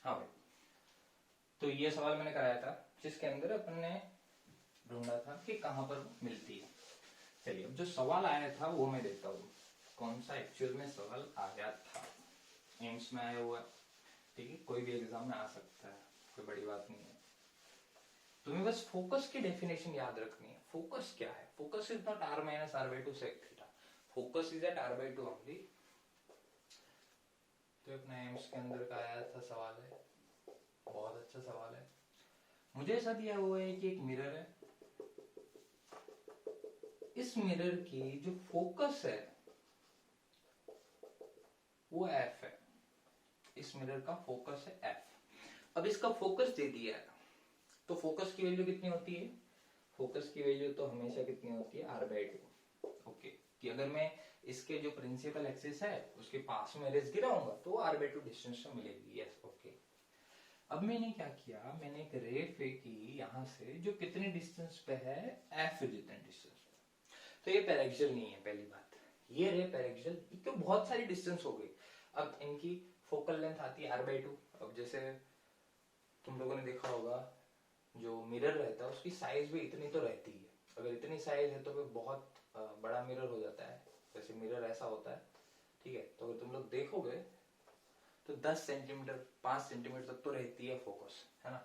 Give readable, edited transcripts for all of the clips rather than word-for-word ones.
हाँ भाई, तो ये सवाल मैंने कराया था जिसके अंदर अपन ने ढूंढा था कि कहाँ पर मिलती है। चलिए, अब जो सवाल आया था वो मैं देता हूँ, कौन सा एक्चुअल में सवाल आया था। एम्स में आया हुआ है, ठीक है, कोई भी एग्जाम में आ सकता है, कोई बड़ी बात नहीं है। तुम्हें बस फोकस की डेफिनेशन याद रखनी है। फोकस क्या है? Focus is not r minus r by two sec theta, focus is at r by two only. तो अपना एम्स के अंदर का आया था सवाल है, बहुत अच्छा सवाल है। मुझे ऐसा दिया हुआ है कि एक मिरर है, इस मिरर की जो फोकस है वो f है, इस मिरर का फोकस है f। अब इसका फोकस दे दिया है, तो फोकस की वैल्यू कितनी होती है? फोकस की वैल्यू तो हमेशा कितनी होती है? r by to. ओके, कि अगर मैं इसके जो प्रिंसिपल एक्सिस है उसके पास में रेस गिराऊंगा तो r बाई टू डिस्टेंस में मिलेगी। Yes, okay. अब मैंने क्या किया, मैंने एक रे फेंकी यहाँ से जो कितने डिस्टेंस पे है? f जितने डिस्टेंस पे। तो ये पैरेक्सियल नहीं है, पहली बात। ये रे पैरेक्सियल, क्यों? बहुत सारी डिस्टेंस हो गई। अब इनकी फोकल लेंथ आती है r बाई टू। अब जैसे तुम लोगों ने देखा होगा, जो मिरर रहता है उसकी साइज भी इतनी तो रहती है। अगर इतनी साइज है तो फिर बहुत बड़ा मिरर हो जाता है। जैसे मिरर ऐसा होता है, ठीक है, तो अगर तुम लोग देखोगे तो 10 सेंटीमीटर 5 सेंटीमीटर तक तो रहती है फोकस, है ना।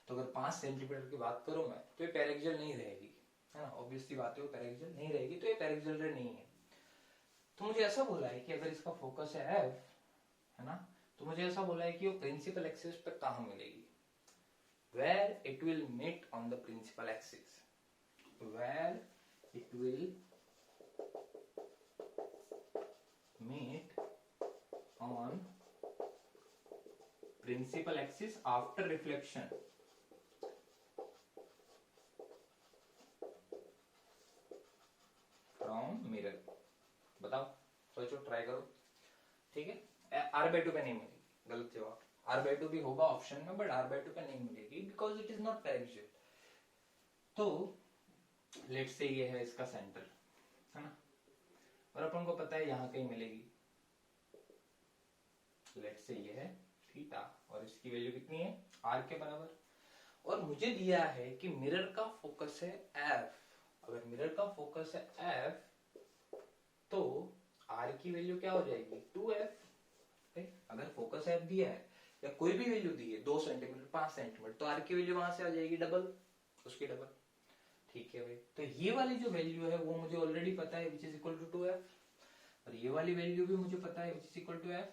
तो अगर 5 सेंटीमीटर की बात करूं मैं, तो ये पैरेक्सियल नहीं रहेगी, है ना। ऑब्वियसली बात है, वो पैरेक्सियल नहीं रहेगी, तो ये पैरेक्सियल रे नहीं है। तो मुझे ऐसा बोला है कि अगर इसका फोकस है एफ, है ना, तो मुझे ऐसा बोला है कि वो प्रिंसिपल एक्सिस पे कहां मिलेगी? where it will meet on the principal axis, where it will meet on principal axis after reflection from mirror। बताओ, सोचो, ट्राई करो, ठीक है। r बाई टू पे नहीं मिलेगी, गलत जवाब। r बाई टू भी होगा ऑप्शन में, बट r बाई टू पे नहीं मिलेगी because it is not paraxial. तो लेट्स से ये है इसका सेंटर, है ना, और अपन को पता है यहां कहीं मिलेगी। लेट्स से ये है थीटा और इसकी वैल्यू कितनी है? r के बराबर। और मुझे दिया है कि मिरर का फोकस है f। अगर मिरर का फोकस है f तो r की वैल्यू क्या हो जाएगी? 2f। अगर फोकस f दिया है या कोई भी वैल्यू दी है 2 सेंटीमीटर 5 सेंटीमीटर, तो r की वैल्यू वहां से आ जाएगी डबल, उसकी डबल। ठीक है भाई, तो ये वाली जो वैल्यू है वो मुझे ऑलरेडी पता है, which is equal to 2f। और ये वाली वैल्यू भी मुझे पता है, which is equal to f।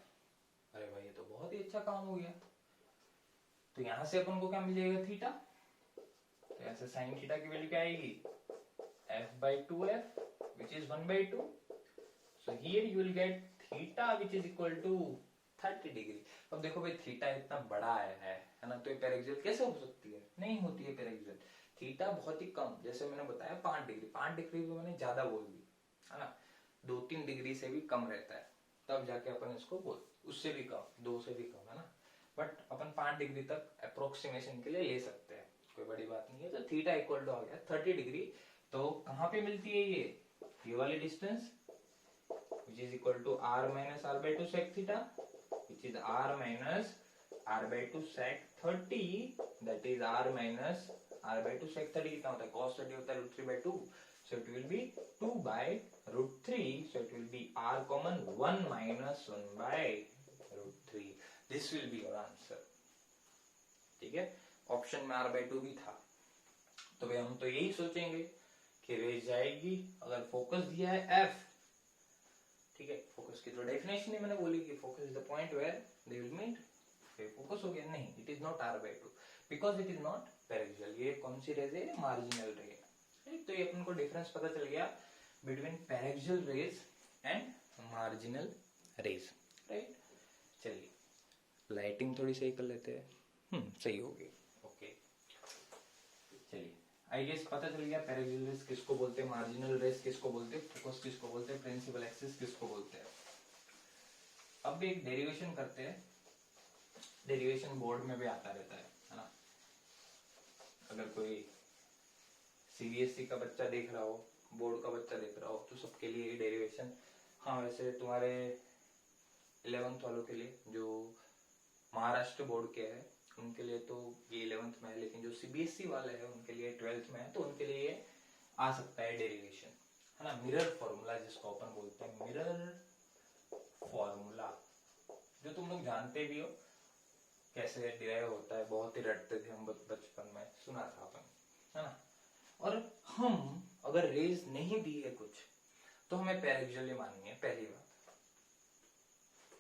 अरे भाई, ये तो बहुत ही अच्छा काम हो गया। तो यहां से अपन को क्या मिल जाएगा? थीटा। तो ऐसे साइन थीटा की वैल्यू क्या आएगी? f by 2f which is 1/2। so here you will get theta which is equal to 30 degree. अब देखो भाई, थीटा इतना बड़ा है ना, तो ये पैरेक्सियल कैसे हो सकती है? नहीं होती है पैरेक्सियल। थीटा बहुत ही कम, जैसे मैंने बताया 5 डिग्री, 5 डिग्री भी मैंने ज्यादा बोल दी, है ना। 2-3 डिग्री से भी कम रहता है, तब जाके अपन इसको बोल, उससे भी कम, 2 से भी कम, है ना। बट अपन 5 डिग्री तक अप्रोक्सीमेशन के लिए ले सकते हैं, कोई बड़ी बात नहीं है। तो थीटा इक्वल टू आ गया 30 डिग्री। तो कहां पे मिलती है ये वाली distance, which is equal to r minus r by 2 sec theta, which is r minus r by 2 sec 30, that is r minus r by 2 sec 30 कितना होता है? cos 30 होता है √3/2, so it will be 2 by √3, so it will be r common 1 minus 1 by √3। this will be your answer, ठीक है। Option में r by 2 भी था, तो भाई हम तो यही सोचेंगे कि रेज जाएगी अगर फोकस दिया है f, ठीक है। फोकस की जो डेफिनेशन है मैंने बोली कि focus is the point where they will meet. Focus हो गया, नहीं, it is not r by 2 because it is not paraxial. ये कौन सी रेज है? मार्जिनल रे है। तो ये अपन को डिफरेंस पता चल गया between paraxial rays and marginal rays, right. चलिए, लाइटिंग थोड़ी सही कर लेते हैं। सही होगी, ओके। चलिए, आई गेस पता चल गया पैरेलल रेस किसको बोलते हैं, मार्जिनल रेस किसको बोलते हैं, फोकस किसको बोलते हैं, प्रिंसिपल एक्सिस किसको बोलते हैं। अब एक डेरिवेशन करते हैं, डेरिवेशन बोर्ड में भी आता रहता है ना। अगर कोई सीबीएसई का बच्चा देख रहा हो, बोर्ड का बच्चा देख रहा हो, तो सबके लिए डेरिवेशन, हाँ वैसे तुम्हारे 11th वालों के लिए जो महाराष्ट्र महाराष्ट्र बोर्ड के है उनके लिए तो ये 11th में है, लेकिन जो सीबीएसई वाले हैं उनके लिए 12th में है, तो उनके लिए ये आ सकता है डेरिवेशन, है ना। मिरर फॉर्मूला जिसको अपन बोलते हैं, मिरर फॉर्मूला, जो तुम लोग जानते भी हो कैसे डिराइव होता है, बहुत ही रटते थे हम बचपन में, सुना था अपन, है ना। और हम अगर रेज नहीं दी है कुछ तो हमें पैरेक्सियल माननी है, पहली बात।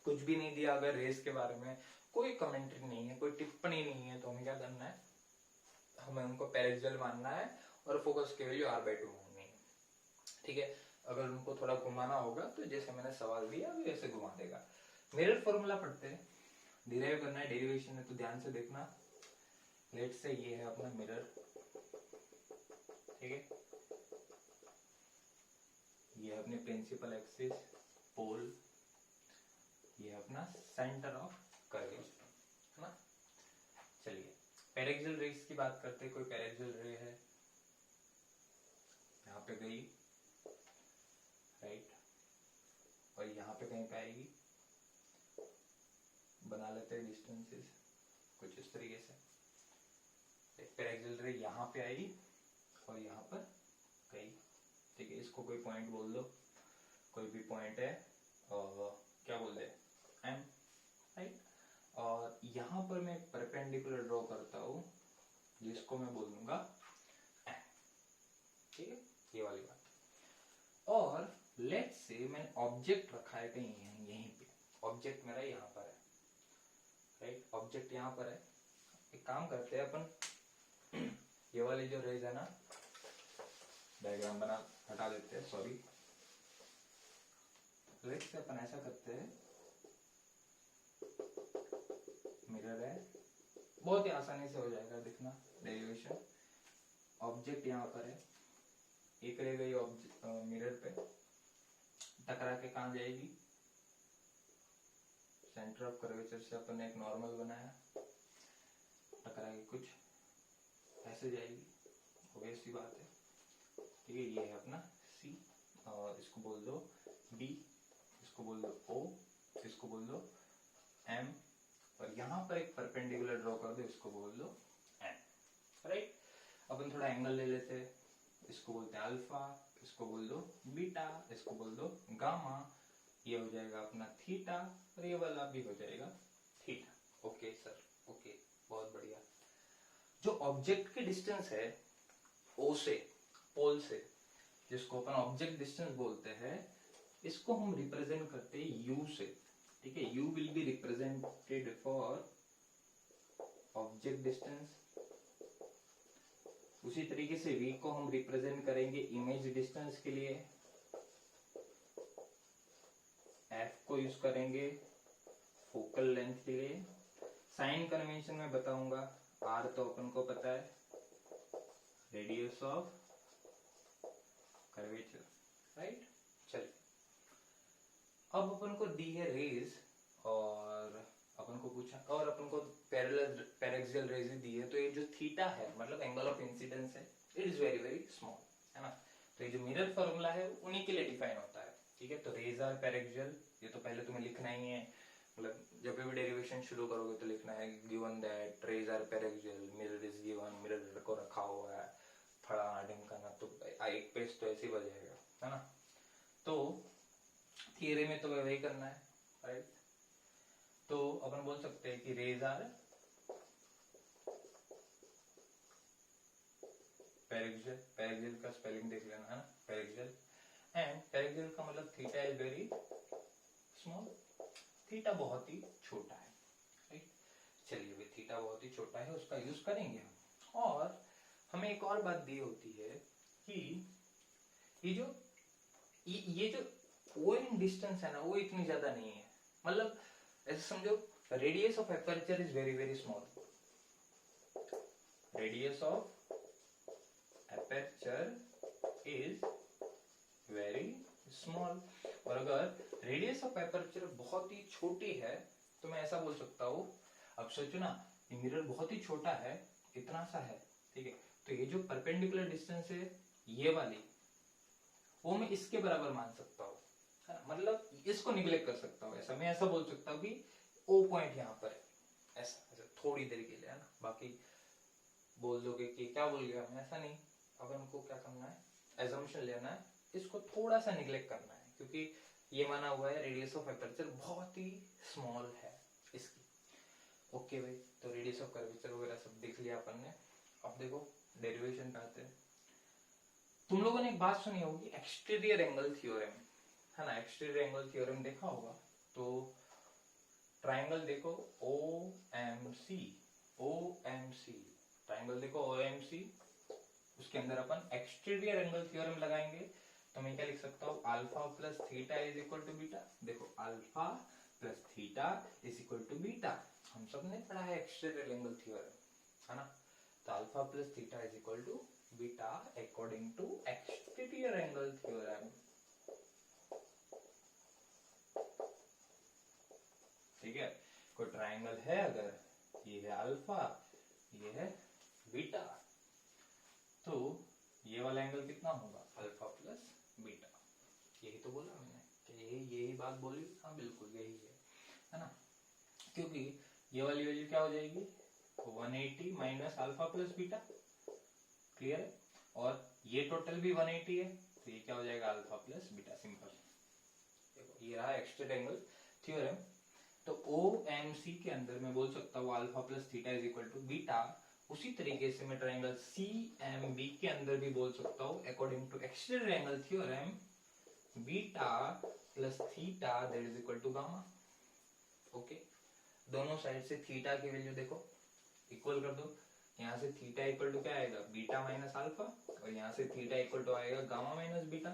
कुछ भी नहीं दिया अगर रेस के बारे में, कोई कमेंट्री नहीं है, कोई टिप्पणी नहीं है, तो हमें क्या करना है, हमें उनको पैरेक्सियल मानना है और फोकस की वैल्यू r/2 माननी है, ठीक है। अगर उनको थोड़ा घुमाना होगा तो जैसे मैंने सवाल दिया वैसे घुमा देगा। मिरर फॉर्मूला पढ़ते हैं, डिराइव करना है, डेरिवेशन है, तो ध्यान से देखना। लेट्स से ये है अपना मिरर, ठीक है, ये अपने प्रिंसिपल एक्सिस, पोल, ये अपना सेंटर ऑफ कर्वेचर, है ना। चलिए पैरेक्सियल रेस की बात करते हैं। कोई पैरेक्सियल रे है, यहाँ पे गई, राइट, और यहाँ पे कहीं पे आएगी, बना लेते हैं डिस्टेंसेस कुछ इस तरीके से। एक पैरेक्सियल रे यहाँ पे आई और यहाँ पर गई, ठीक है। इसको कोई पॉइंट बोल दो, कोई भी पॉइंट है, और क्या बोल दे, एम, राइट। और यहाँ पर मैं परपेंडिकुलर ड्रॉ करता हूँ जिसको मैं बोल दूंगा एम, ठीक है, ये वाली बात। और लेट्स से मैंने ऑब्जेक्ट रखा है कहीं यहीं पे, ऑब्जेक्ट मेरा यहाँ पर है, राइट, ऑब्जेक्ट यहाँ पर है। एक काम करते हैं अपन, ये वाली जो रेज है ना, डायग्राम बना हटा देते हैं, सॉरी। लेट्स से अपन ऐसा करते हैं, मिरर है, बहुत ही आसानी से हो जाएगा, दिखना डेरिवेशन। ऑब्जेक्ट यहाँ पर है, एक रह गई मिरर पे, टकरा के कहाँ जाएगी, सेंटर ऑफ कर्वेचर से अपन ने एक नॉर्मल बनाया, टकरा के कुछ ऐसे जाएगी, ऑब्वियस सी बात है, ठीक है। ये है अपना सी, और इसको बोल दो बी, इसको बोल दो ओ, इसको बोल दो एम, और यहाँ पर एक परपेंडिकुलर ड्रॉ कर दो, इसको बोल दो एन, राइट। अपन थोड़ा एंगल ले लेते हैं, इसको बोलते हैं अल्फा, इसको बोल दो बीटा, इसको बोल दो गामा, ये हो जाएगा अपना थीटा, और ये वाला भी हो जाएगा थीटा। ओके सर, ओके, बहुत बढ़िया। जो ऑब्जेक्ट की डिस्टेंस है ओ से, पोल से, जिसको अपन ऑब्जेक्ट डिस्टेंस बोलते हैं, इसको हम रिप्रेजेंट करते हैं यू से, ठीक है। You will be represented for object distance. उसी तरीके से v को हम रिप्रेजेंट करेंगे इमेज डिस्टेंस के लिए, f को यूज करेंगे फोकल लेंथ के लिए। साइन कन्वेंशन में बताऊंगा, r तो अपन को पता है, रेडियस ऑफ कर्वेचर, राइट। चलिए अब अपन को दी है रेज, और अपन को पूछा, और अपन को पैरेक्सियल रेज दी है, तो ये जो थीटा है, मतलब एंगल ऑफ इंसिडेंस है, it is very very small, है ना। तो ये जो मिरर फॉर्मूला है उन्हीं के लिए डिफाइन होता है, ठीक है। तो रेज आर पैरेक्सियल, ये तो पहले तुम्हें लिखना ही है, मतलब जब भी डेरिवेशन शुरू करोगे तो लिखना है given that rays are paraxial, mirror is given, mirror को रखा हुआ है फलाना ढिमकाना, तो एक पेज तो ऐसे ही बच जाएगा, है ना। तो थियरी में तो वही करना है, राइट। तो अपन बोल सकते हैं कि रेज आर पैरेक्सियल, पैरेक्सियल का स्पेलिंग देख लेना, है ना, पैरेक्सियल। एंड पैरेक्सियल का मतलब theta is very small, theta बहुत ही छोटा है, राइट। चलिए भाई, थीटा बहुत ही छोटा है, उसका यूज करेंगे हम। और हमें एक और बात दी होती है कि ये जो ओएन डिस्टेंस है ना, वो इतनी ज्यादा नहीं है, मतलब ऐसे समझो, radius of aperture is very very small, radius of aperture is very small. और अगर रेडियस ऑफ एपर्चर बहुत ही छोटी है तो मैं ऐसा बोल सकता हूँ, अब सोचो ना, ये मिरर बहुत ही छोटा है, इतना सा है, ठीक है। तो ये जो परपेंडिकुलर डिस्टेंस है ये वाली, वो मैं इसके बराबर मान सकता हूँ, मतलब इसको निगलेक्ट कर सकता हूँ। ऐसा मैं ऐसा बोल सकता हूँ कि ओ पॉइंट यहाँ पर है, ऐसा, थोड़ी देर के लिए, है ना। बाकी बोल दोगे कि क्या बोल गया मैं, ऐसा नहीं। अपन को क्या करना है, एजम्पशन लेना है, इसको थोड़ा सा निग्लेक्ट करना है, क्योंकि ये माना हुआ है रेडियस ऑफ एपर्चर बहुत ही स्मॉल है इसकी। ओके भाई, तो रेडियस ऑफ कर्वेचर वगैरह सब देख लिया अपन ने। अब देखो डेरिवेशन पे आते हैं। तुम लोगों ने एक बात सुनी होगी, एक्सटीरियर एंगल थ्योरम, है ना। एक्सटीरियर एंगल थ्योरम देखा होगा। तो ट्राइंगल देखो OMC, OMC ट्राइंगल देखो OMC, उसके अंदर अपन एक्सटीरियर एंगल थ्योरम लगाएंगे। तो मैं क्या लिख सकता हूँ, alpha plus theta is equal to beta. देखो alpha plus theta is equal to beta, हम सब ने पढ़ा है एक्सटीरियर एंगल थ्योरम, है ना। तो alpha plus theta is equal to beta according to exterior angle theorem. ठीक है, कोई ट्राइंगल है अगर, ये है अल्फा, ये है बीटा, तो ये वाला एंगल कितना होगा, अल्फा प्लस बीटा। यही तो बोला मैंने कि यही बात बोली, हाँ बिल्कुल यही है ना। क्योंकि ये वाली वैल्यू क्या हो जाएगी, 180 minus alpha plus beta, clear है। और ये टोटल भी 180 है, तो ये क्या हो जाएगा, अल्फा प्लस बीटा, सिंपल। देखो ये रहा एक्सटीरियर एंगल थ्योरम। तो OMC के अंदर मैं बोल सकता हूँ alpha plus theta is equal to beta. उसी तरीके से मैं ट्रायंगल CMB के अंदर भी बोल सकता हूँ according to exterior angle theorem, beta plus theta that is equal to gamma. Okay, दोनों साइड से थीटा की वैल्यू देखो इक्वल कर दो। यहाँ से थीटा इक्वल टू क्या आएगा, बीटा माइनस अल्फा, और यहाँ से थीटा इक्वल टू आएगा गामा माइनस बीटा,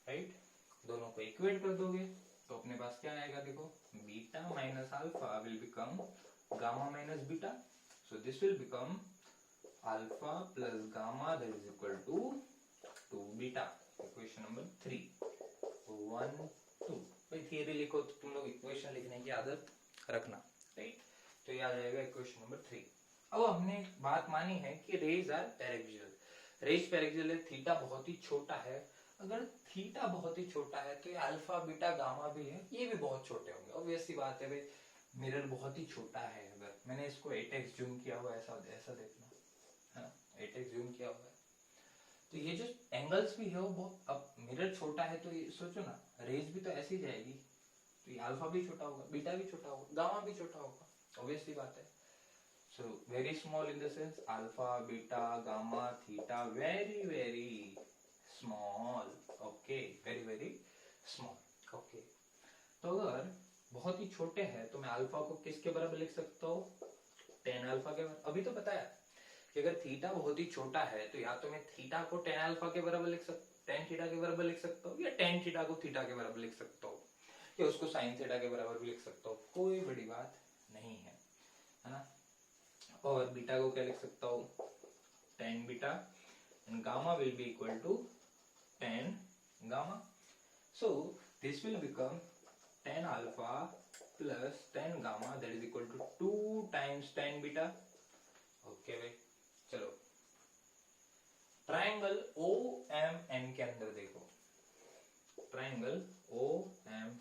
राइट। दोनों को इक्वेट कर दोगे तो अपने पास क्या आएगा, देखो beta minus alpha will become gamma minus beta, so this will become alpha plus gamma that is equal to 2 beta. Equation number 3, 1 2। भाई थियरी लिखो तो तुम लोग इक्वेशन लिखने की आदत रखना, राइट। तो ये आ जाएगा इक्वेशन नंबर 3। अब हमने बात मानी है कि rays are paraxial, rays paraxial है, थीटा बहुत ही छोटा है। अगर थीटा बहुत ही छोटा है तो ये अल्फा बीटा गामा भी है, ये भी बहुत छोटे होंगे, ऑब्वियस सी बात है भाई। मिरर बहुत ही छोटा है, अगर मैंने इसको 8x जूम किया हुआ, ऐसा ऐसा देखना है ना, 8x जूम किया हुआ है, तो ये जो एंगल्स भी है वो बहुत, अब मिरर छोटा है तो ये सोचो ना, रेज भी तो ऐसी जाएगी, तो ये अल्फा भी छोटा होगा, बीटा भी छोटा होगा, गामा भी छोटा होगा, ऑब्वियस सी बात है। So very small in the sense alpha, beta, gamma, theta, very very small. Okay, very very small. Okay. तो अगर बहुत ही छोटे हैं तो मैं अल्फा को किसके बराबर लिख सकता हूँ, tan अल्फा के बराबर। अभी तो बताया कि अगर थीटा बहुत ही छोटा है तो या तो मैं थीटा को tan अल्फा के बराबर लिख सकता, tan थीटा के बराबर लिख सकता हूँ, या tan थीटा को थीटा के बराबर लिख सकता हूँ, या उसको sin थीटा के बराबर भी लिख सकता हूँ, कोई बड़ी बात नहीं है ना। और बीटा को क्या लिख सकता हूँ, tan beta, and gamma will be equal to tan gamma. So this will become tan alpha plus tan gamma that is equal to 2 times tan beta. Okay भाई, चलो ट्राइंगल OMN के अंदर देखो, ट्राइंगल OMN,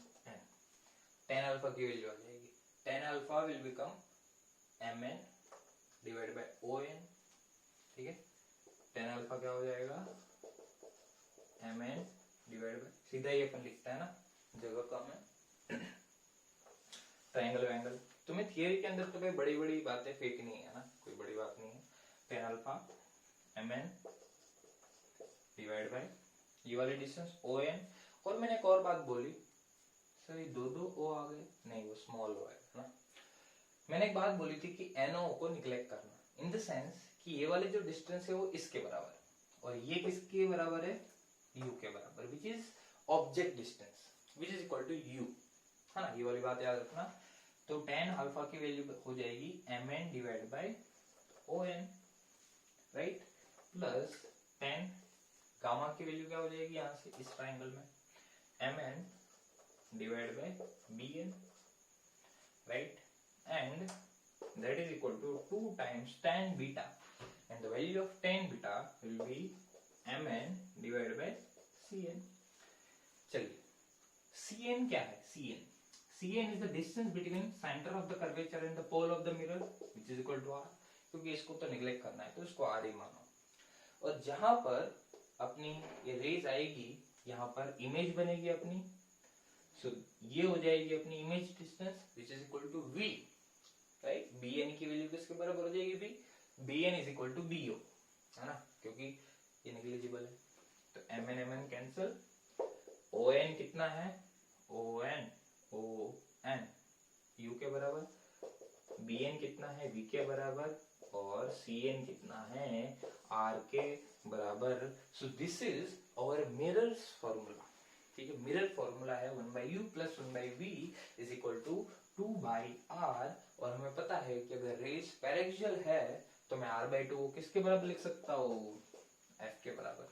tan alpha की value आ जाएगी, tan alpha will become MN divide by ON, ठीक है। tan alpha क्या हो जाएगा, MN डिवाइड बाय, सीधा ही अपन लिखता है ना, जगह कम है। ट्रायंगल एंगल तुम्हें थियरी के अंदर तो भाई बड़ी बड़ी बातें फेंकनी है ना, कोई बड़ी बात नहीं है। tan alpha MN divide by ये वाली डिस्टेंस ON। और मैंने एक और बात बोली, सर ये दो O आ गए, नहीं वो स्मॉल O है ना। मैंने एक बात बोली थी कि NO को निग्लेक्ट करना, इन द सेंस कि ये वाले जो डिस्टेंस है वो इसके बराबर है, और ये किसके बराबर है, U के बराबर, which is object distance which is equal to U, है ना। ये वाली बात याद रखना। तो tan अल्फा की वैल्यू हो जाएगी MN divide by ON, right, plus tan gamma की वैल्यू क्या हो जाएगी यहां से इस ट्राइंगल में, MN divide by BN, right, and that is equal to 2 times tan beta, and the value of tan beta will be MN divided by CN. चलिए CN क्या है, Cn is the distance between center of the curvature and the pole of the mirror which is equal to r, क्योंकि इसको तो neglect करना है तो इसको r ही मानो। और जहां पर अपनी ये रेज आएगी यहाँ पर इमेज बनेगी अपनी, सो ये हो जाएगी अपनी image distance which is equal to v, right. bn की वैल्यू किसके बराबर हो जाएगी v, bn is equal to bo, है ना, क्योंकि ये नेग्लिजिबल है। तो mn mn कैंसिल, on कितना है, on u के बराबर, bn कितना है v के बराबर, और cn कितना है r के बराबर। So this is our mirrors formula, ठीक है। मिरर फॉर्मूला है 1/u plus 1/v is equal to 2/r, और हमें पता है कि अगर रेज पैरेक्सियल है तो मैं r/2 को किसके बराबर लिख सकता हूँ, f के बराबर।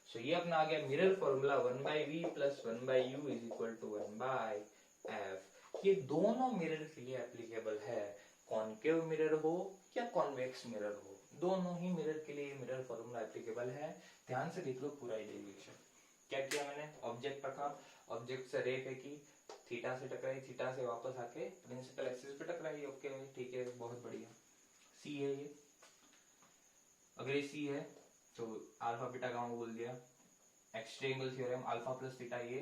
सो ये अपना आ गया mirror formula 1/v plus 1/u is equal to 1/f। ये दोनों मिरर के लिए एप्लीकेबल है, कॉनकेव मिरर हो या कॉन्वेक्स मिरर हो, दोनों ही मिरर के लिए मिरर फॉर्मूला एप्लीकेबल है। ध्यान से देख लो पूरा डेरिवेशन। क्या किया मैंने, ऑब्जेक्ट रखा, ऑब्जेक्ट से रे फेंकी, थीटा से टकराई, थीटा से वापस आके प्रिंसिपल एक्सिस पे टकराई, ओके ठीक है, बहुत बढ़िया। सी है ये, अगर ये सी है तो अल्फा बीटा गामा बोल दिया, x triangle theorem alpha plus theta, ये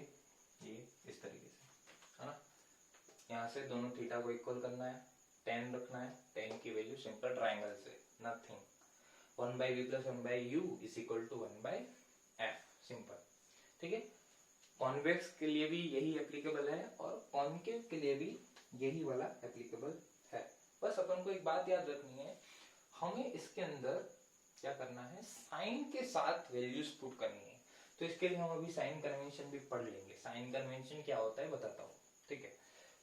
इस तरीके से, है ना। यहाँ से दोनों थीटा को इक्वल करना है, tan रखना है, tan की वैल्यू सिंपल ट्रायंगल से, nothing. 1/v plus 1/u is equal to 1/f, simple, ठीक है। कॉन्वेक्स के लिए भी यही एप्लीकेबल है और कॉनकेव के लिए भी यही वाला एप्लीकेबल है। बस अपन को एक बात याद रखनी है, हमें इसके अंदर क्या करना है, साइन के साथ वैल्यूज पुट करनी है। तो इसके लिए हम अभी साइन कन्वेंशन भी पढ़ लेंगे। साइन कन्वेंशन क्या होता है बताता हूँ, ठीक है।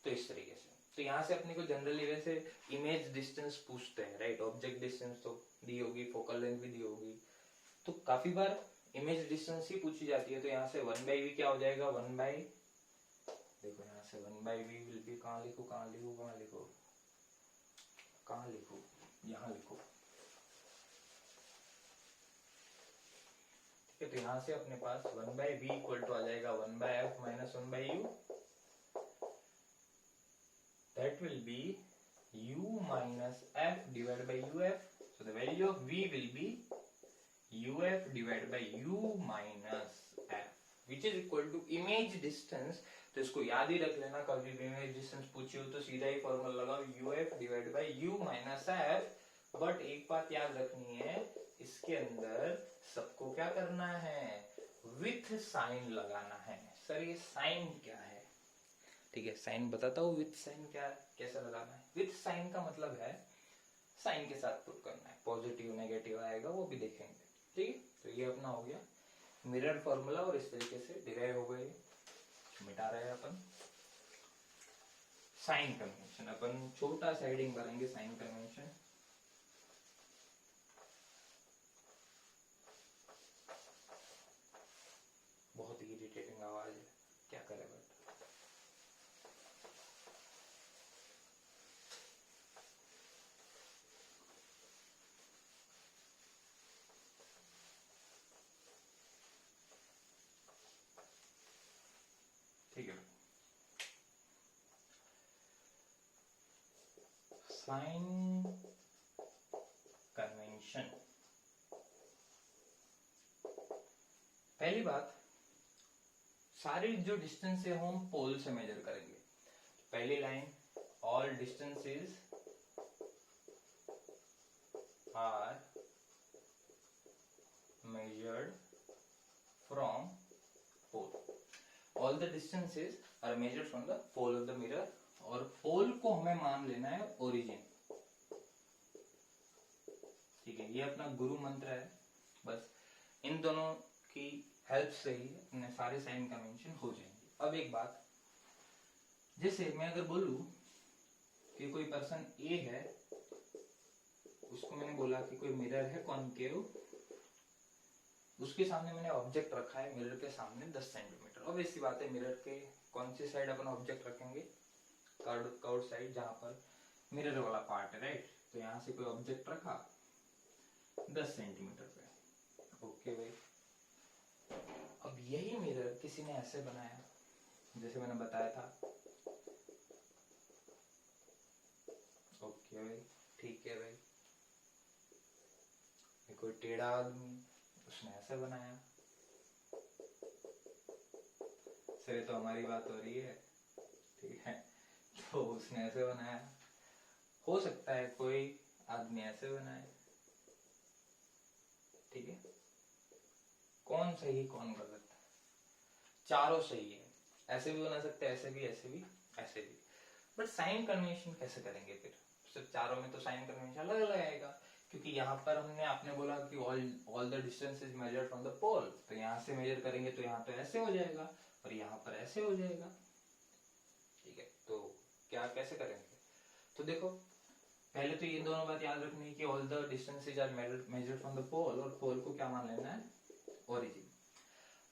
तो इस तरीके से, तो यहाँ से अपने को जनरली वैसे इमेज डिस्टेंस पूछते हैं, राइट। ऑब्जेक्ट डिस्टेंस तो दी होगी, फोकल लेंथ भी दी होगी, तो काफी बार इमेज डिस्टेंस ही पूछी जाती है। तो यहाँ से 1/v क्या हो जाएगा, 1/, देखो यहाँ से 1/v विल बी, कहाँ लिखो कहाँ लिखो कहाँ लिखो कहाँ लिखो, यहाँ लिखो, ठीक है। तो यहाँ से अपने पास 1/v इक्वल टू आ जाएगा 1/f minus 1/u, that will be u minus f divided by uf. So the value of v will be uf divided by u minus f, which is equal to image distance। तो इसको याद ही रख लेना, कभी भी image distance पूछी हो तो सीधा ही फॉर्मूला लगाओ, uf divided by u minus f। But एक बात याद रखनी है, इसके अंदर सबको क्या करना है, विथ साइन लगाना है। सर ये साइन क्या है, ठीक है, साइन बताता हूँ। विथ साइन क्या, कैसे लगाना है। विथ साइन का मतलब है साइन के साथ पुट करना है, पॉजिटिव नेगेटिव आएगा वो भी देखेंगे, ठीक है। तो ये अपना हो गया मिरर फॉर्मूला, और इस तरीके से डिराइव हो गए, मिटा रहे हैं अपन। साइन कन्वेंशन अपन छोटा सा हेडिंग करेंगे, साइन कन्वेंशन। बहुत इरिटेटिंग आवाज है, क्या करें बट ठीक है। साइन कन्वेंशन, पहली बात, सारी जो डिस्टेंस है हम पोल से मेजर करेंगे। पहली line, all distances are measured from pole, all the distances are measured from the pole of the mirror, और पोल को हमें मान लेना है ओरिजिन, ठीक है। ये अपना गुरु मंत्र है, बस इन दोनों की हेल्प से ही अपने सारे साइन कन्वेंशन हो जाएंगे। अब एक बात, जैसे मैं अगर बोलूं कि कोई पर्सन ए है, उसको मैंने बोला कि कोई मिरर है कॉनकेव, उसके सामने मैंने ऑब्जेक्ट रखा है मिरर के सामने 10 सेंटीमीटर। अब ऐसी बात है, मिरर के कौन सी साइड अपन ऑब्जेक्ट रखेंगे, कर्व साइड, जहां पर मिरर वाला पार्ट है, राइट। तो यहाँ से कोई ऑब्जेक्ट रखा 10 सेंटीमीटर पे, ओके भाई। अब यही मिरर किसी ने ऐसे बनाया, जैसे मैंने बताया था ओके भाई, ठीक है भाई। कोई टेढ़ा आदमी, उसने ऐसे बनाया। सर तो हमारी बात हो रही है, ठीक है, तो उसने ऐसे बनाया। हो सकता है कोई आदमी ऐसे बनाए, ठीक है। कौन सही कौन गलत? चारों सही है। ऐसे भी बना सकते हैं, ऐसे भी, ऐसे भी, ऐसे भी। बट साइन कन्वेंशन कैसे करेंगे फिर? सिर्फ चारों में तो साइन कन्वेंशन अलग अलग आएगा, क्योंकि यहाँ पर आपने बोला कि all the distance is measured from the pole, तो यहाँ से मेजर करेंगे तो यहाँ पे ऐसे हो जाएगा और यहाँ पर ऐसे हो जाएगा, ठीक है। तो क्या कैसे करेंगे? तो देखो, पहले तो ये दोनों बात याद रखनी है कि all the distances are measured from the pole, और पोल को क्या मान लेना है? ओरिजिन।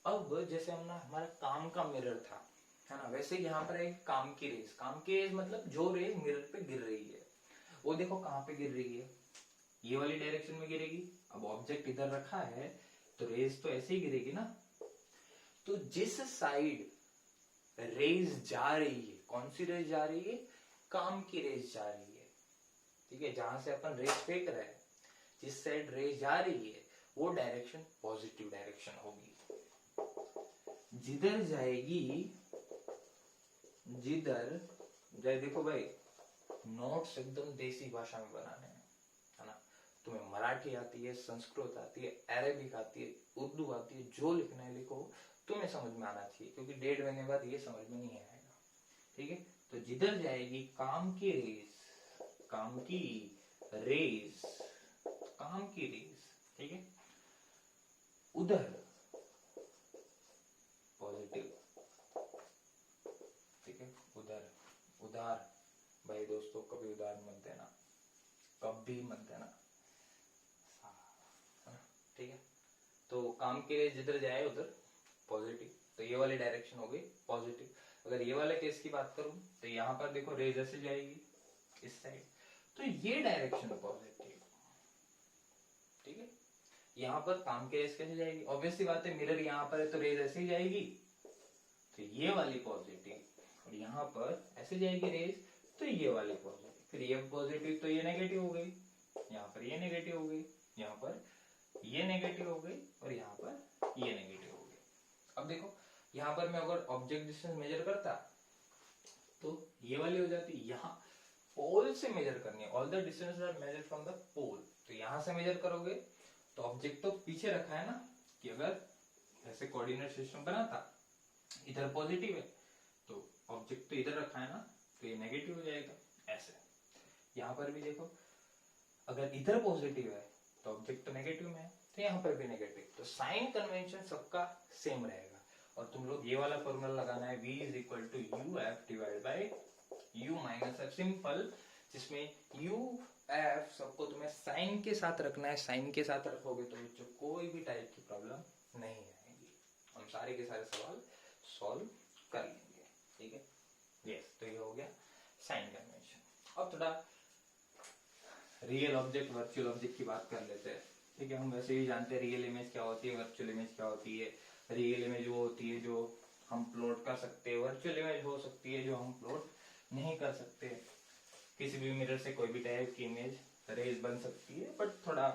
अब जैसे हमने हमारा काम का मिरर था, है ना, वैसे यहाँ पर एक काम की रेस मतलब जो रेस मिरर पे गिर रही है, वो देखो कहाँ पे गिर रही है, ये वाली डायरेक्शन में गिरेगी। अब ऑब्जेक्ट इधर रखा है तो रेस तो ऐसे ही गिरेगी ना। तो जिस साइड रेस जा रही है, कौन सी रेस जा रही है? काम की रेस जा रही है, ठीक है। जहां से अपन रेस फेंक रहे हैं, जिस साइड रेस जा रही है वो डायरेक्शन पॉजिटिव डायरेक्शन होगी। जिधर जाएगी, जिधर जाए, देखो भाई, नोट्स एकदम देसी भाषा में बनाने हैं, है ना। तुम्हें मराठी आती है, संस्कृत आती है, अरेबिक आती है, उर्दू आती है, जो लिखना है लिखो, तुम्हें समझ में आना चाहिए, क्योंकि 1.5 महीने बाद ये समझ में नहीं आएगा, ठीक है। तो जिधर जाएगी काम की रेस, काम की रेस, काम की रेस, ठीक है, उधर पॉजिटिव, ठीक है। उधर, उधार भाई दोस्तों, कभी उधार मत देना, कभी मत देना, ठीक है। तो काम के लिए जिधर जाए उधर पॉजिटिव, तो ये वाली डायरेक्शन हो गई पॉजिटिव। अगर ये वाले केस की बात करूं तो यहां पर देखो रेज ऐसे जाएगी इस साइड, तो ये डायरेक्शन पॉजिटिव, ठीक है। यहां पर काम के रेज कैसे जाएगी? ऑब्वियसली बात है, मिरर यहां पर है तो रेज ऐसे ही जाएगी, तो ये वाली पॉजिटिव, और यहां पर ऐसे जाएगी रेज, तो ये वाली पॉजिटिव, फिर ये पॉजिटिव तो ये नेगेटिव हो गई, यहाँ पर ये नेगेटिव हो गई, यहाँ पर ये नेगेटिव हो गई, और यहाँ पर ये नेगेटिव हो गई। अब देखो, यहाँ पर मैं अगर ऑब्जेक्ट डिस्टेंस मेजर करता तो ये वाली हो जाती, यहाँ पोल से मेजर करनी है, all the distance are measured from the pole, तो यहां से मेजर करोगे तो ऑब्जेक्ट तो पीछे रखा है ना, कि अगर ऐसे कोऑर्डिनेट सिस्टम बना था, इधर पॉजिटिव है तो ऑब्जेक्ट तो इधर रखा है ना, तो ये नेगेटिव हो जाएगा ऐसे। यहाँ पर भी देखो, अगर इधर पॉजिटिव है तो ऑब्जेक्ट तो नेगेटिव में है, तो यहाँ पर भी नेगेटिव, तो साइन कन्वेंशन सबका सेम रहेगा। और तुम लोग ये वाला फॉर्मूला लगाना है, v is equal to u f divide by u minus f, simple, जिसमें यू एफ सबको तुम्हें साइन के साथ रखना है। साइन के साथ रखोगे तो बच्चों कोई भी टाइप की प्रॉब्लम नहीं आएगी, हम सारे के सारे सवाल सॉल्व कर लेंगे, ठीक है। यस, तो ये हो गया साइन कन्वेंशन। अब थोड़ा रियल ऑब्जेक्ट वर्चुअल ऑब्जेक्ट की बात कर लेते हैं, ठीक है। हम वैसे ही जानते हैं रियल इमेज क्या होती है, वर्चुअल इमेज क्या होती है। रियल इमेज वो होती है जो हम प्लॉट कर सकते हैं, वर्चुअल इमेज हो सकती है जो हम प्लॉट नहीं कर सकते। किसी भी मिरर से कोई भी टाइप की इमेज रेज बन सकती है, बट थोड़ा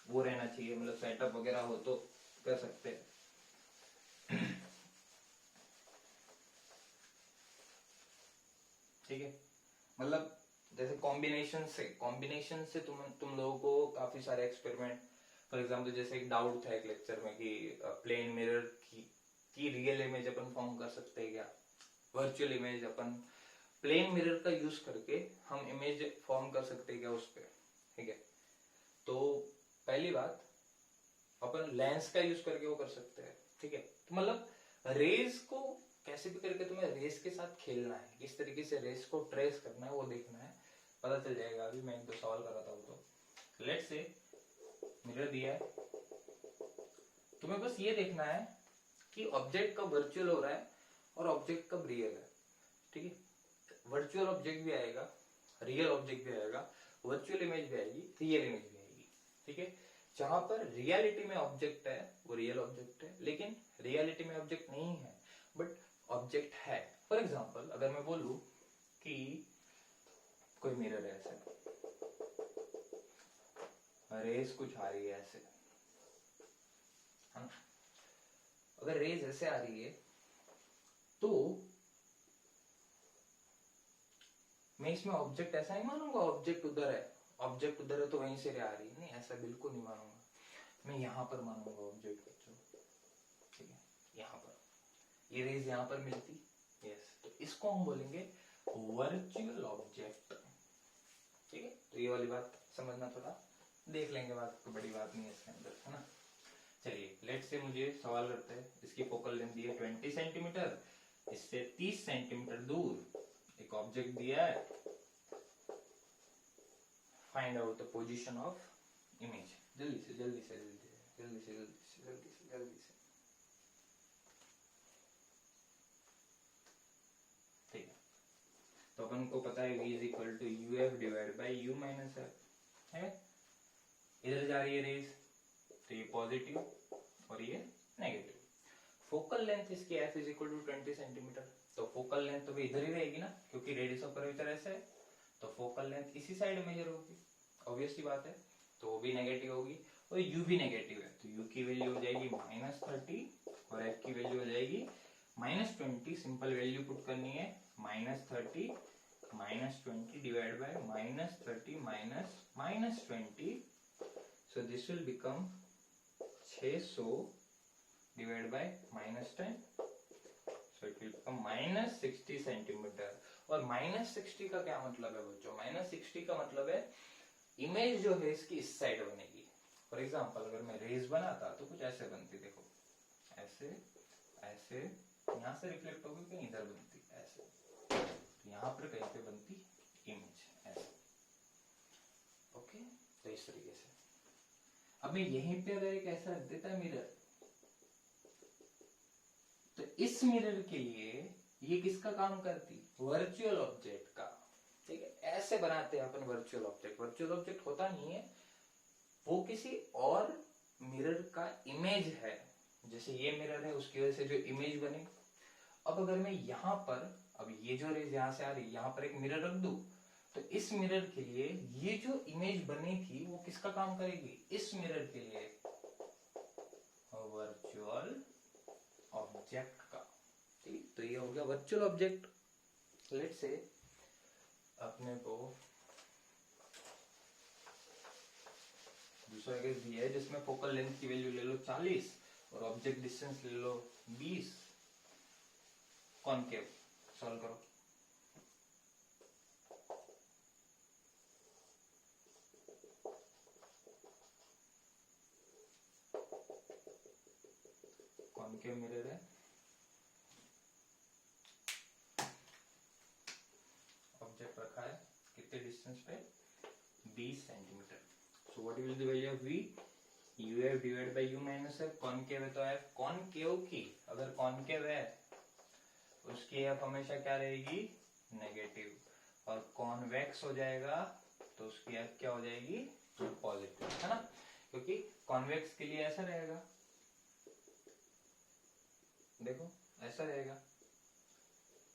वो रहना चाहिए, मतलब सेटअप वगैरह हो तो कर सकते हैं। ठीक है, मतलब जैसे कॉम्बिनेशन से तुम लोगों को काफी सारे एक्सपेरिमेंट, फॉर एग्जांपल जैसे एक डाउट था एक लेक्चर में कि प्लेन मिरर की रियल इमेज अपन फॉर्म कर सकते हैं क्या, वर्चुअल इमेज अपन प्लेन मिरर का यूज करके हम इमेज फॉर्म कर सकते हैं क्या उस पर, ठीक है। तो पहली बात, अपन लेंस का यूज करके वो कर सकते हैं, ठीक है। तो मतलब रेज को कैसे भी करके तुम्हें रेस के साथ खेलना है, किस तरीके से रेस को ट्रेस करना है वो देखना है, पता चल जाएगा। अभी मैं एक दो सवाल कर रहा था, तो लेट्स से मिरर दिया है, तुम्हें बस ये देखना है कि ऑब्जेक्ट कब वर्चुअल हो रहा है और ऑब्जेक्ट कब रियल है, ठीक है। वर्चुअल ऑब्जेक्ट भी आएगा, रियल ऑब्जेक्ट भी आएगा, वर्चुअल इमेज भी आएगी, रियल इमेज भी आएगी, ठीक है। जहां पर रियलिटी में ऑब्जेक्ट है वो रियल ऑब्जेक्ट है, लेकिन रियलिटी में ऑब्जेक्ट नहीं है बट ऑब्जेक्ट है। फॉर एग्जाम्पल अगर मैं बोलूं कि कोई मिरर है ऐसे, रेज कुछ आ रही है ऐसे, है ना? अगर रेज ऐसे आ रही है तो मैं इसमें ऑब्जेक्ट ऐसा नहीं मानूंगा, ऑब्जेक्ट उधर है, ऑब्जेक्ट उधर है तो वहीं से रे आ रही है, नहीं ऐसा बिल्कुल नहीं मानूंगा, मैं यहां पर मानूंगा ऑब्जेक्ट बच्चों, ठीक है, यहाँ पर ये रेज यहाँ पर मिलती, यस, तो इसको हम बोलेंगे वर्चुअल ऑब्जेक्ट, ठीक है। तो ये वाली बात समझना, थोड़ा देख लेंगे, बात तो बड़ी बात नहीं है इसके अंदर, है ना। चलिए लेट से मुझे सवाल करते हैं, इसकी फोकल लेंथ दी है 20 सेंटीमीटर, इससे 30 सेंटीमीटर दूर एक ऑब्जेक्ट दिया है, find out the position of image. जल्दी से जल्दी से जल्दी से जल्दी से जल्दी से जल्दी से जल्दी से, ठीक है। तो अपन को पता है v is equal to u f divide by u minus f, है, इधर जा रही है रेज तो ये पॉजिटिव और ये नेगेटिव। फोकल लेंथ इसकी f is equal to 20 centimetre, तो फोकल लेंथ तो भी इधर ही रहेगी ना, क्योंकि रेडियस ऑफ कर्वेचर ऐसे है, तो फोकल लेंथ इसी साइड मेजर होगी, ऑब्वियस सी बात है, तो वो भी नेगेटिव होगी और u भी नेगेटिव है, तो u की वैल्यू हो जाएगी -30 और f की वैल्यू हो जाएगी -20। सिंपल वैल्यू पुट करनी है, -30 -20 divide by -30 -20, so this will become 600 divided by -10, so it will become -60 centimetre. और -60 का क्या मतलब है बच्चों, -60 का मतलब है इमेज जो है इसकी इस साइड बनेगी। फॉर एग्जांपल अगर मैं रेज बनाता तो कुछ ऐसे बनती, देखो ऐसे ऐसे, यहाँ से रिफ्लेक्ट होगी कहीं इधर बनती ऐसे, तो यहाँ पर कहीं पे बनती इमेज ऐसे, ओके। तो इस तरीके से अब मैं यहीं पे अगर एक ऐसा रख देता मिरर, तो इस मिरर के लिए ये किसका काम करती, वर्चुअल ऑब्जेक्ट का, ठीक है। ऐसे बनाते हैं अपन वर्चुअल ऑब्जेक्ट, वर्चुअल ऑब्जेक्ट होता नहीं है, वो किसी और मिरर का इमेज है, जैसे ये मिरर है उसकी वजह से जो इमेज बनी। अब अगर मैं यहाँ पर, अब ये जो रेज यहाँ से आ रही है, यहाँ पर एक मिरर रख दूं, तो इस मिरर के लिए ये जो इमेज बनी थी वो किसका काम करेगी, इस मिरर के लिए वर्चुअल ऑब्जेक्ट का, ठीक। तो ये हो गया वर्चुअल ऑब्जेक्ट। लेट से अपने को दूसरा केस दिया है जिसमें फोकल लेंथ की वैल्यू ले लो 40 और ऑब्जेक्ट डिस्टेंस ले लो 20, कॉनकेव, सॉल्व करो। कॉनकेव मिरर है, ऑब्जेक्ट रखा है कितने डिस्टेंस पे, 20 centimetre. So what will the value of v, uf divide by u minus f, concave है तो f, कॉनकेव की अगर कॉनकेव है उसकी f हमेशा क्या रहेगी, नेगेटिव, और कॉन्वेक्स हो जाएगा तो उसकी f क्या हो जाएगी, पॉजिटिव, है ना, क्योंकि कॉन्वेक्स के लिए ऐसा रहेगा, देखो ऐसा रहेगा,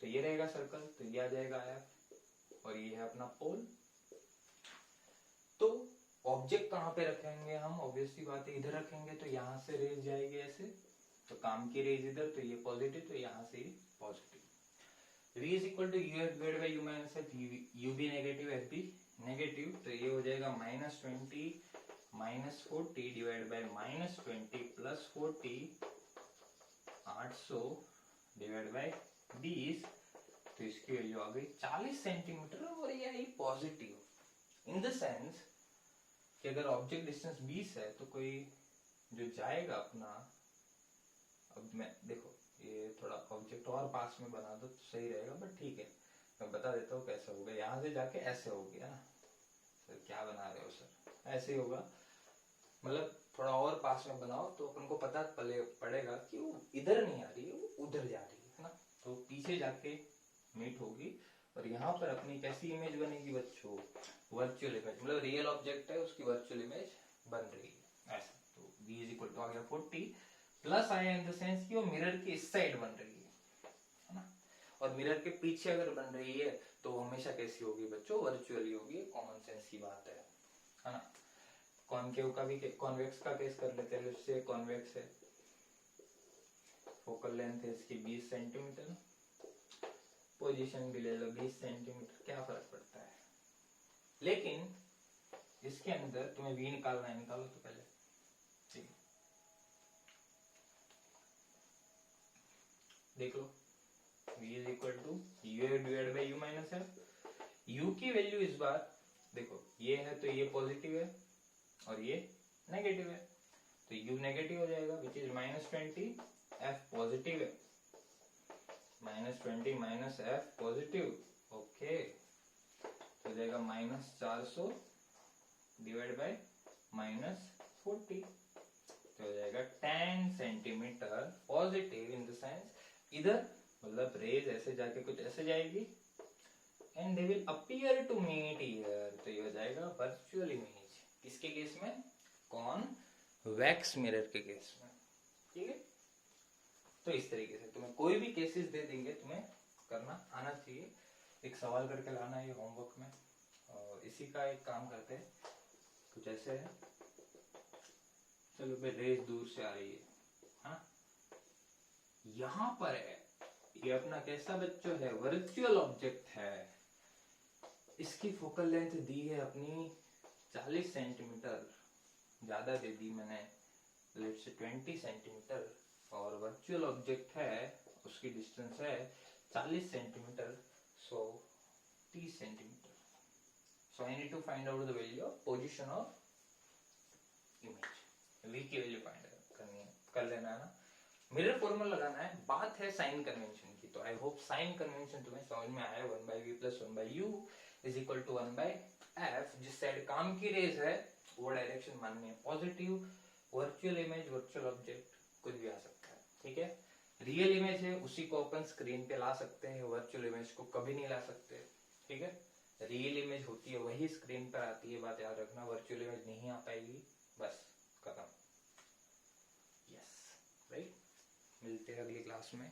तो ये रहेगा सर्कल, तो ये आ जाएगा f और ये है अपना पोल। तो ऑब्जेक्ट कहाँ पे रखेंगे हम, ऑब्वियसली बात है इधर रखेंगे, तो यहाँ से रेज जाएगी ऐसे, तो काम की रेज इधर, तो ये पॉजिटिव, तो यहाँ से ही positive. v is equal to u f divide by u minus f, u भी नेगेटिव एफ भी नेगेटिव, तो ये हो जाएगा -20 -40 divide by -20 plus 40, 800 divide by 20, तो इसकी वैल्यू आ गई 40 सेंटीमीटर, और ये आई पॉजिटिव इन द सेंस कि अगर ऑब्जेक्ट डिस्टेंस 20 है तो कोई जो जाएगा अपना, अब मैं देखो ये थोड़ा ऑब्जेक्ट और पास में बना दो तो सही रहेगा, बट ठीक है मैं बता देता हूँ कैसे होगा, यहाँ से जाके ऐसे हो गया ना सर, क्या बना रहे हो सर, ऐसे ही होगा, मतलब थोड़ा और पास में बनाओ तो अपन को पता पड़ेगा कि वो इधर नहीं आ रही है, वो उधर जा रही है ना, तो पीछे जाके मीट होगी, और यहाँ पर अपनी कैसी इमेज बनेगी बच्चों, वर्चुअल इमेज, मतलब रियल ऑब्जेक्ट है उसकी वर्चुअल इमेज बन रही है ऐसा। तो v इज इक्वल टू आ गया 40, प्लस आया इन द सेंस कि वो मिरर के इस साइड बन रही है ना, और मिरर के पीछे अगर बन रही है तो वो हमेशा कैसी होगी बच्चों, वर्चुअली होगी। कॉमन सेंस की बात है ना। कॉनकेव का भी, कॉन्वेक्स का केस कर लेते हैं। इससे कॉन्वेक्स है, फोकल लेंथ है इसकी 20 सेंटीमीटर, पोजीशन भी ले लो 20 सेंटीमीटर, क्या फर्क पड़ता है। लेकिन इसके अंदर तुम्हें v निकालना है, निकालो तो पहले, ठीक है। देख लो, v is equal to u divide by u minus f. u की वैल्यू इस बार देखो, ये है तो ये पॉजिटिव है और ये नेगेटिव है, तो u नेगेटिव हो जाएगा, विच इज -20, f पॉजिटिव है, -20 माइनस एफ पॉजिटिव, ओके, हो जाएगा -400 डिवाइड बाय -40, तो हो जाएगा 10 centimetre positive. In the sense इधर मतलब रेज ऐसे जाके कुछ ऐसे जाएगी and they will appear to meet here, तो ये हो जाएगा वर्चुअल इमेज। किसके केस में, कॉन्वेक्स मिरर के केस में, ठीक है। तो इस तरीके से तुम्हें कोई भी केसेस दे देंगे, तुम्हें करना आना चाहिए, एक सवाल करके लाना है होमवर्क में। और इसी का एक काम करते हैं, कुछ ऐसे है, चलो भाई रेज दूर से आ रही है, हाँ, यहां पर है, ये अपना कैसा बच्चों है, वर्चुअल ऑब्जेक्ट है, इसकी फोकल लेंथ दी है अपनी 40 सेंटीमीटर, ज्यादा दे दी मैंने, लेट्स से 20 सेंटीमीटर, और वर्चुअल ऑब्जेक्ट है उसकी डिस्टेंस है 40 centimetre, so 30 centimetre. So I need to find out the value of position of image, v की वैल्यू फाइंड करनी है, कर लेना है ना। मिरर फॉर्मूला लगाना है, बात है साइन कन्वेंशन की, तो आई होप साइन कन्वेंशन तुम्हें समझ में आया। 1/v + 1/u is equal to 1/f। जिस साइड काम की रेज है वो डायरेक्शन माननी है positive. Virtual image, virtual object कुछ भी आ सकता है, ठीक है। रियल इमेज है उसी को अपन स्क्रीन पे ला सकते हैं, वर्चुअल इमेज को कभी नहीं ला सकते, ठीक है। रियल इमेज होती है वही स्क्रीन पर आती है, बात याद रखना, वर्चुअल इमेज नहीं आ पाएगी, बस खत्म। Yes, right. मिलते हैं अगली क्लास में।